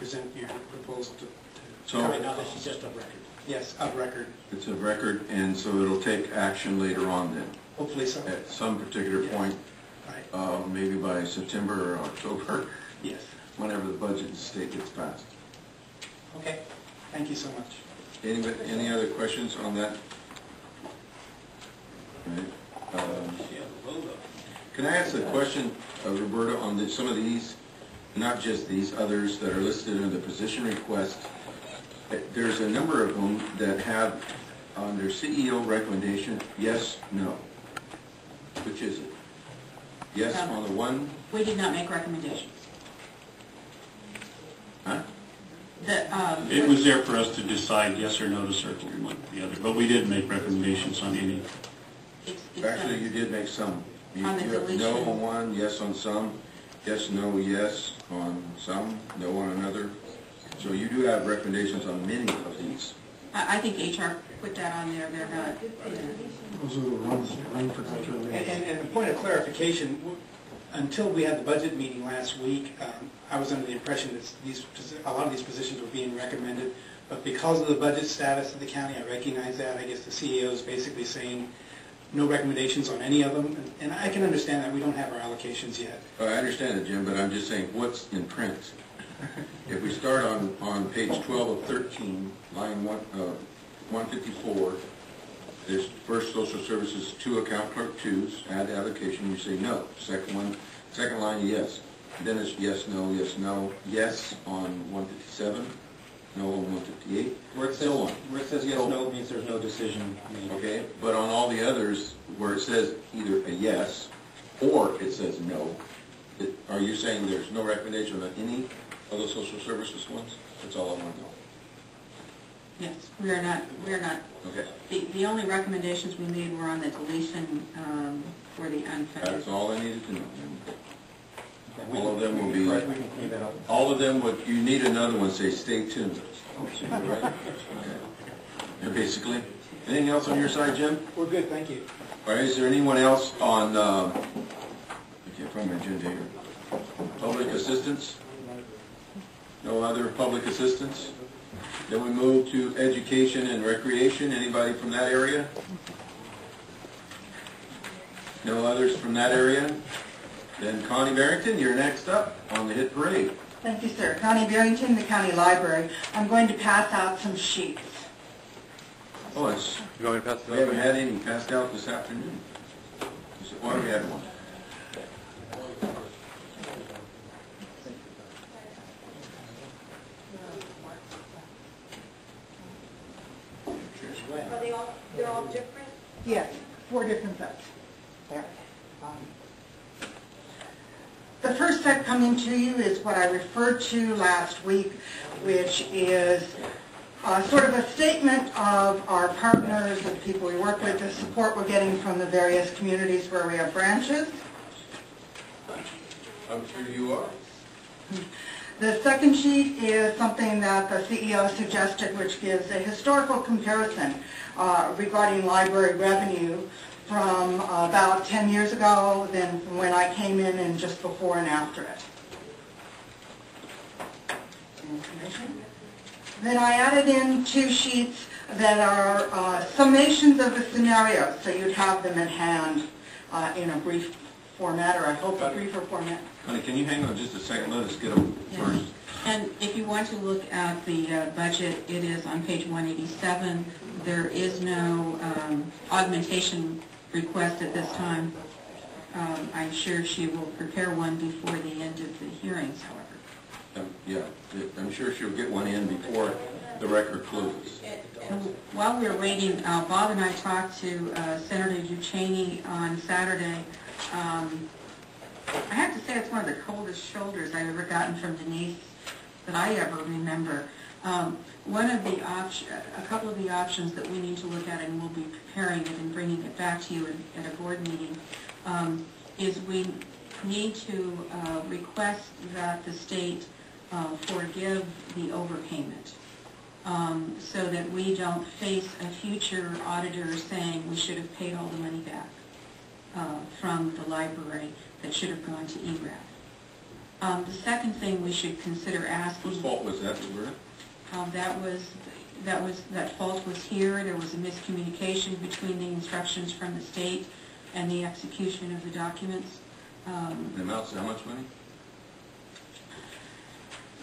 present your proposal to So Right now, this is just a record. yes, of record. it's a record, and so it'll take action later on then, Hopefully so. at some particular point, Right. maybe by September or October, Yes. whenever the budget in the state gets passed. Okay. Thank you so much. Any other questions on that? Right. Can I ask a question, Roberta, on some of these, not just these others that are listed in the position request? There's a number of them that have under CEO recommendation, yes, no. Which is it? Yes on the one? We did not make recommendations. Huh? It was there for us to decide yes or no to certain one or the other, but we did make recommendations on any. It's Actually, you did make some. You On the have no deletion. on one, yes on some, yes, no, yes on some, no on another. So you do have recommendations on many of these. I think HR put that on there. They're not. Those are the ones run for cultural And a point of clarification, until we had the budget meeting last week, I was under the impression that a lot of these positions were being recommended, but because of the budget status of the county, I recognize that. I guess the CEO is basically saying no recommendations on any of them, and I can understand that. We don't have our allocations yet. I understand it, Jim, but I'm just saying what's in print. If we start on page 12 of 13, line 154, there's first social services, 2 account clerk 2s, add allocation, you say no. Second line, yes. Then it's yes, no, yes on 157, no on 158, Where it says yes, no means there's no decision made. okay? But on all the others, where it says either a yes or it says no, are you saying there's no recommendation on any of the social services ones? That's all I want to know. Yes, we are not. Okay. The only recommendations we made were on the deletion for the unfunded. That's all I needed to know. All of them will We be, can clean that up. all of them would, you need another one, say stay tuned. Right? Okay. And basically, anything else on your side, Jim? We're good, thank you. All right, is there anyone else on, I can't find my agenda here. Public assistance? No other public assistance? Then we move to education and recreation. Anybody from that area? No others from that area? Then Connie Barrington, you're next up on the hit parade. Thank you, sir. Connie Barrington, the County Library. I'm going to pass out some sheets. Oh, it's, You want me to pass we haven't had any passed out this afternoon. Why do we have one? They're all different? Yes, 4 different sets. There. The first set coming to you is what I referred to last week, which is sort of a statement of our partners, the people we work with, the support we're getting from the various communities where we have branches. I'm sure you are. The second sheet is something that the CEO suggested, which gives a historical comparison regarding library revenue from about 10 years ago, then from when I came in, and just before and after it. Then I added in 2 sheets that are summations of the scenarios, so you'd have them in hand in a brief format, or I hope a briefer format. Honey, can you hang on just a second? Let us get them first. And if you want to look at the budget, it is on page 187. There is no augmentation request at this time. I'm sure she will prepare one before the end of the hearings, however. Yeah, I'm sure she'll get one in before the record closes. While we were waiting, Bob and I talked to Senator Ducheney on Saturday. I have to say it's one of the coldest shoulders I've ever gotten from Denise that I ever remember. A couple of the options that we need to look at, and we'll be preparing it and bringing it back to you at a board meeting, is we need to request that the state forgive the overpayment so that we don't face a future auditor saying we should have paid all the money back from the library that should have gone to ERAF. The second thing we should consider asking. Whose fault was that, Roberta? That fault was here. There was a miscommunication between the instructions from the state and the execution of the documents. The amounts, how much money?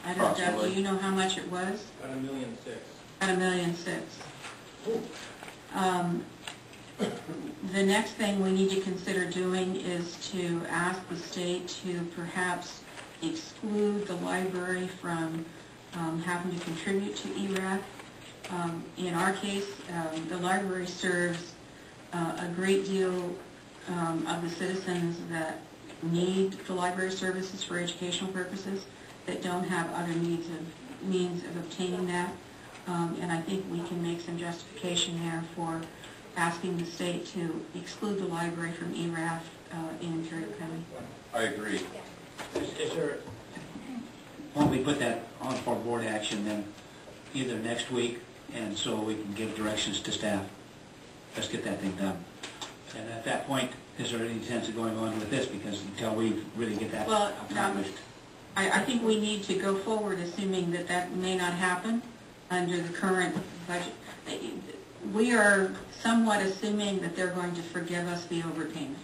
I don't know, Approximately. do you know how much it was? About $1.6 million. About $1.6 million. The next thing we need to consider doing is to ask the state to perhaps exclude the library from having to contribute to ERAF. In our case, the library serves a great deal of the citizens that need the library services for educational purposes that don't have other means of obtaining that. And I think we can make some justification there for asking the state to exclude the library from ERAF in Imperial County. I agree. Is there, why don't we put that on for board action then, either next week, and so we can give directions to staff. Let's get that thing done. And at that point, is there any sense of going on with this? Because until we really get that accomplished. I think we need to go forward assuming that that may not happen under the current budget. We are somewhat assuming that they're going to forgive us the overpayment.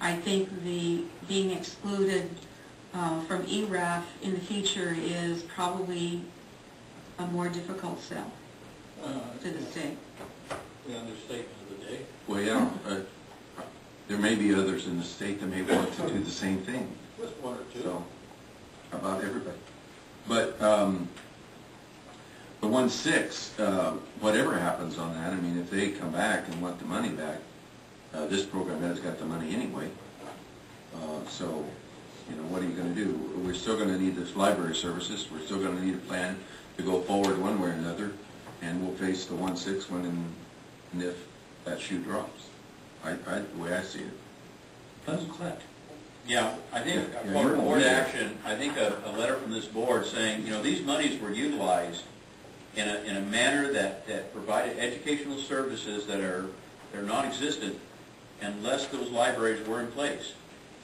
I think the being excluded from ERAF in the future is probably a more difficult sell to the state. The understatement of the day. Well, yeah, there may be others in the state that may want to do the same thing. Just one or two. So, about everybody. But the 1.6, whatever happens on that, I mean, if they come back and want the money back, this program has got the money anyway. So, you know, what are you going to do? We're still going to need this library services. We're still going to need a plan to go forward one way or another, and we'll face the 1.6 when and if that shoe drops. The way I see it. Doesn't collect. Yeah, I think Yeah, for you're board right. action, I think a letter from this board saying, you know, these monies were utilized in a manner that provided educational services that are non-existent unless those libraries were in place.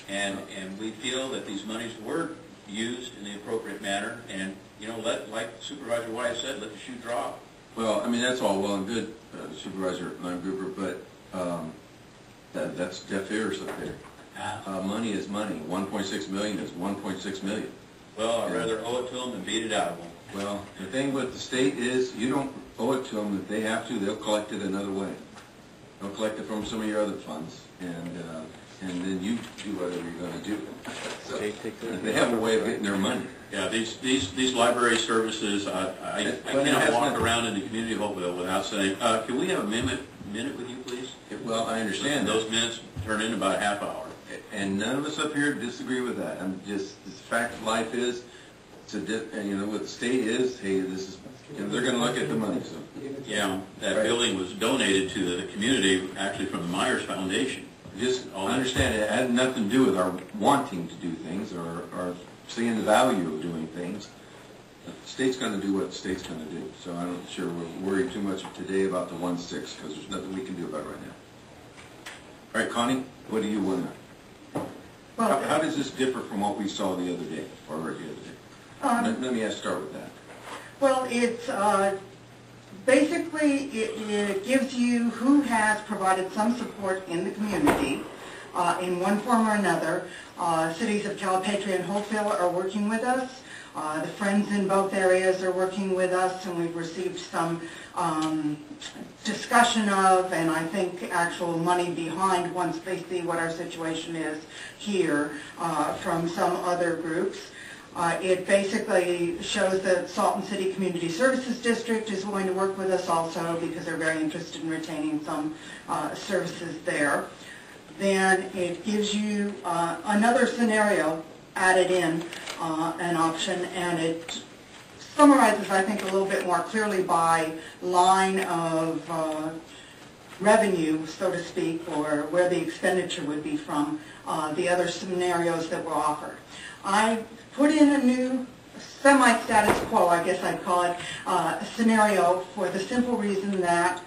And we feel that these monies were used in the appropriate manner, and, you know, like Supervisor Wyatt said, let the shoe drop. Well, I mean, that's all well and good, Supervisor Grouper, but that's deaf ears up there. Money is money. 1.6 million is 1.6 million. Well, I'd rather owe it to them than beat it out of them. Well, the thing with the state is you don't owe it to them. If they have to, they'll collect it another way. They'll collect it from some of your other funds, and then you do whatever you're going to do. So, they have a way of getting their money. Yeah, these library services, I cannot walk around in the community of Hopeville without saying, can we have a minute with you, please? Well, I understand Those minutes turn in about a half hour. And none of us up here disagree with that. I'm just, the fact of life is, you know, what the state is, hey, this is, you know, they're going to look at the money, so. Yeah, that building was donated to the community, actually from the Myers Foundation. Just understand it had nothing to do with our wanting to do things or seeing the value of doing things. The state's going to do what the state's going to do. So I'm not sure we're worried too much today about the 1.6 because there's nothing we can do about it right now. All right, Connie, what do you want to? Well, How does this differ from what we saw the other day, or heard the other day? Let me start with that. well, it's basically it gives you who has provided some support in the community in one form or another. Cities of Calipatria and Hopeville are working with us. The Friends in both areas are working with us, and we've received some discussion of, and I think actual money behind once they see what our situation is here from some other groups. It basically shows that Salton City Community Services District is going to work with us also because they're very interested in retaining some services there. Then it gives you another scenario added in, an option, and it summarizes, I think, a little bit more clearly by line of revenue, so to speak, or where the expenditure would be from the other scenarios that were offered. I put in a new semi-status quo, I guess I'd call it, scenario for the simple reason that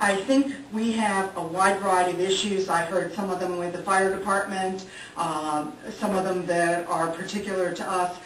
I think we have a wide variety of issues. I heard some of them with the fire department, some of them that are particular to us.